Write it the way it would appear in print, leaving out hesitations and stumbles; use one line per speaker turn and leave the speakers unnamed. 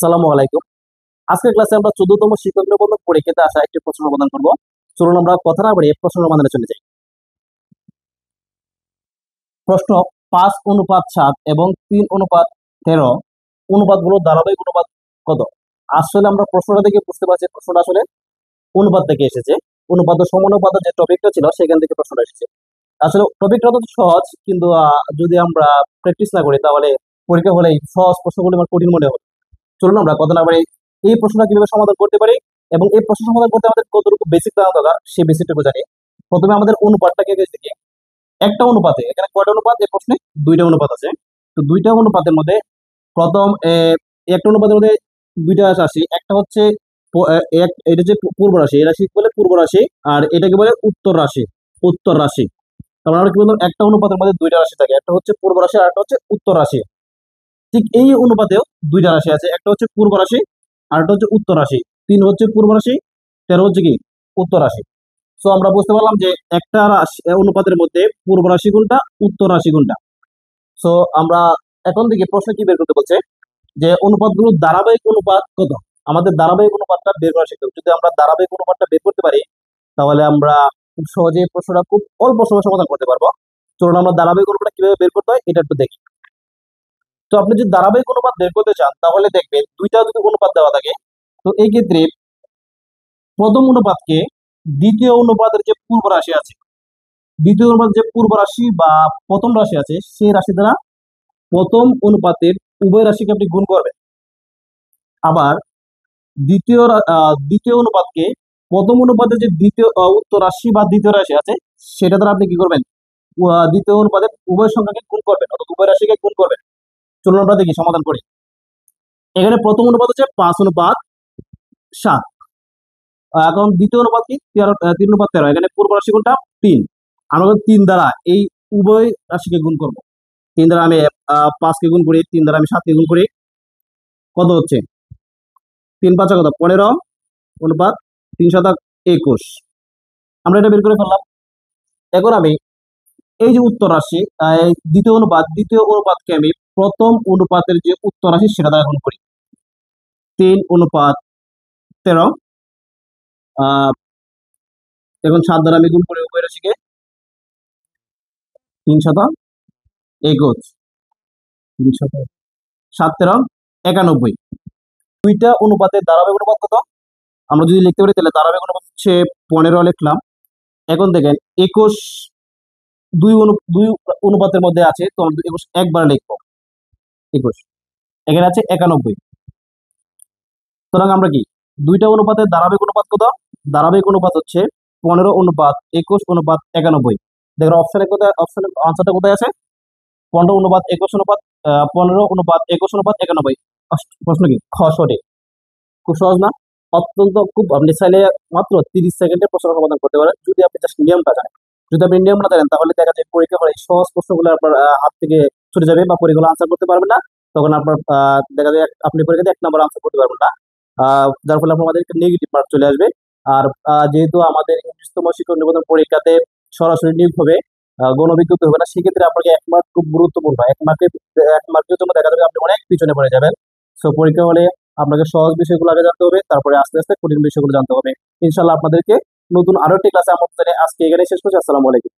সালামু আলাইকুম। আজকের ক্লাসে আমরা 14তম শিক্ষক নিবন্ধন পরীক্ষাতে আসা একটি প্রশ্ন সমাধান করব। চলুন আমরা কথা না বাড়িয়ে প্রশ্ন সমাধানে চলে যাই। প্রশ্ন 5:7 এবং 3:13 অনুপাতগুলো ধারাবাহিক অনুপাত কত? আসলে আমরা প্রশ্নটা দেখে বুঝতে পারছি প্রশ্নটা আসলে অনুপাত থেকে এসেছে। অনুপাত ও সমানুপাত যে টপিকটা ছিল সেখান থেকে প্রশ্নটা এসেছে। আসলে টপিকটা তো সহজ, কিন্তু যদি আমরা প্র্যাকটিস না করি তাহলে পরীক্ষা হলে এই সহজ প্রশ্নগুলো আমার কঠিন মনে হবে। চলুন আমরা কথা না বাড়িয়ে এই প্রশ্নটা কিভাবে সমাধান করতে পারি এবং এই প্রশ্ন সমাধান করতে আমাদের কতটুকু বেসিক জানা দরকার সেই বেসিকটুকু জানি। প্রথমে আমাদের অনুপাতটাকে দেখি। একটা অনুপাতে এখানে কয়টা অনুপাত? এই প্রশ্নে দুইটা অনুপাত আছে। তো দুইটা অনুপাতের মধ্যে প্রথম একটা অনুপাতের মধ্যে দুইটা রাশি, একটা হচ্ছে এটা হচ্ছে পূর্ব রাশি, এই রাশি বলে পূর্ব রাশি, আর এটাকে বলে উত্তর রাশি। উত্তর রাশি, তারপর আমরা কি বললাম, একটা অনুপাতের মধ্যে দুইটা রাশি থাকে, একটা হচ্ছে পূর্ব রাশি আর একটা হচ্ছে উত্তর রাশি। ঠিক এই অনুপাতেও দুইটা রাশি আছে, একটা হচ্ছে পূর্ব রাশি আর একটা হচ্ছে উত্তর রাশি। 3 হচ্ছে পূর্ব রাশি, 13 হচ্ছে কি উত্তর রাশি। সো আমরা বুঝতে পারলাম যে একটা রাশি অনুপাতের মধ্যে পূর্ব রাশি কোনটা, উত্তর রাশি কোনটা। সো আমরা এখন থেকে প্রশ্ন কি বের করতে বলছে যে অনুপাতগুলোর ধারাবাহিক অনুপাত কত। আমাদের ধারাবাহিক অনুপাতটা বের করা শিখতে হবে। যদি আমরা ধারাবাহিক অনুপাতটা বের করতে পারি তাহলে আমরা খুব সহজে প্রশ্নটা খুব অল্প সময় সমাধান করতে পারবো। চলুন আমরা ধারাবাহিক অনুপাতটা কিভাবে বের করতে হয় এটা একটু দেখি। তো আপনি যদি ধারাবাহিক অনুপাত বের করতে চান তাহলে দেখবেন দুইটা যদি অনুপাত দেওয়া থাকে, তো এই ক্ষেত্রে প্রথম অনুপাতকে দ্বিতীয় অনুপাতের যে পূর্ব রাশি আছে, দ্বিতীয় অনুপাতের যে পূর্ব রাশি বা প্রথম রাশি আছে সেই রাশি দ্বারা প্রথম অনুপাতের উভয় রাশিকে আপনি গুণ করবেন। আবার দ্বিতীয় অনুপাতকে প্রথম অনুপাতের যে দ্বিতীয় উত্তর রাশি বা দ্বিতীয় রাশি আছে সেটা দ্বারা আপনি কি করবেন, দ্বিতীয় অনুপাতের উভয় সংখ্যাকে গুণ করবেন অর্থাৎ উভয় রাশিকে গুণ করবেন। চলুন আমরা দেখি সমাধান করি। এখানে প্রথম অনুপাত হচ্ছে 5:7। এখন দ্বিতীয় অনুপাত কি 3:13। এখানে পূর্ব রাশি কোনটা 3। আমরা 3 দ্বারা এই উভয় রাশিকে গুণ করব। 3 দ্বারা আমি 5কে গুণ করি, 3 দ্বারা আমি 7কে গুণ করি, কত হচ্ছে 3 5 কত 15 অনুপাত 3 7 21। আমরা এটা বের করে ফেললাম। এখন আমি এই যে উত্তর রাশি দ্বিতীয় অনুপাতকে আমি প্রথম অনুপাতের যে উত্তর রাশি সেটা দ্বারা গুণ করি। 3:13। এখন 7 দ্বারা আমি গুণ করি উভয় রাশিকে, 3 7 21, 3 7 7 13 91। দুইটা অনুপাতের ধারাবাহিক অনুপাত কত আমরা যদি লিখতে পারি তাহলে ধারাবাহিক অনুপাত হচ্ছে 15 লিখলাম। এখন দেখেন 21 দুই অনুপাতের মধ্যে আছে, তো আমরা 21 একবার লিখবো। 21 এখানে আছে 91। সুতরাং আমরা কি দুইটা অনুপাতের ধারাবাহিক অনুপাত কত? ধারাবাহিক অনুপাত হচ্ছে 15:21:91। দেখেন অপশনের আনসারটা কোথায় আছে? 15:21:91। প্রশ্ন কি খ সঠিক? খুব সহজ না? অত্যন্ত খুব, আপনি চাইলে মাত্র 30 সেকেন্ডে প্রশ্ন সমাধান করতে পারেন যদি আপনি জাস্ট নিয়মটা জানেন। যদি আপনি নিয়ম না জানেন তাহলে দেখা যায় পরীক্ষা হলে সহজ প্রশ্নগুলো আপনার হাত থেকে ছুটে যাবে বা পরীক্ষাগুলো আনসার করতে পারবেন না। তখন আপনার দেখা যায় আপনি পরীক্ষাতে 1 নম্বর আনসার করতে পারবেন না। যার ফলে আমাদের একটা নেগেটিভ মার্ক চলে আসবে। আর যেহেতু আমাদের 19তম শিক্ষক নিবন্ধন পরীক্ষাতে সরাসরি নিয়োগ হবে, গণবিজ্ঞপ্তি হবে না, সেক্ষেত্রে আপনাকে 1 মার্ক খুব গুরুত্বপূর্ণ। 1 মার্কের জন্য দেখা যাবে আপনি অনেক পিছনে পড়ে যাবেন। সো পরীক্ষা হলে আপনাকে সহজ বিষয়গুলো আগে জানতে হবে, তারপরে আস্তে আস্তে কঠিন বিষয়গুলো জানতে হবে। ইনশাল্লাহ আপনাদেরকে নতুন আরো একটি ক্লাসে আমন্ত্রণ জানিয়ে আজকে এখানে শেষ করছি। আসসালামু আলাইকুম।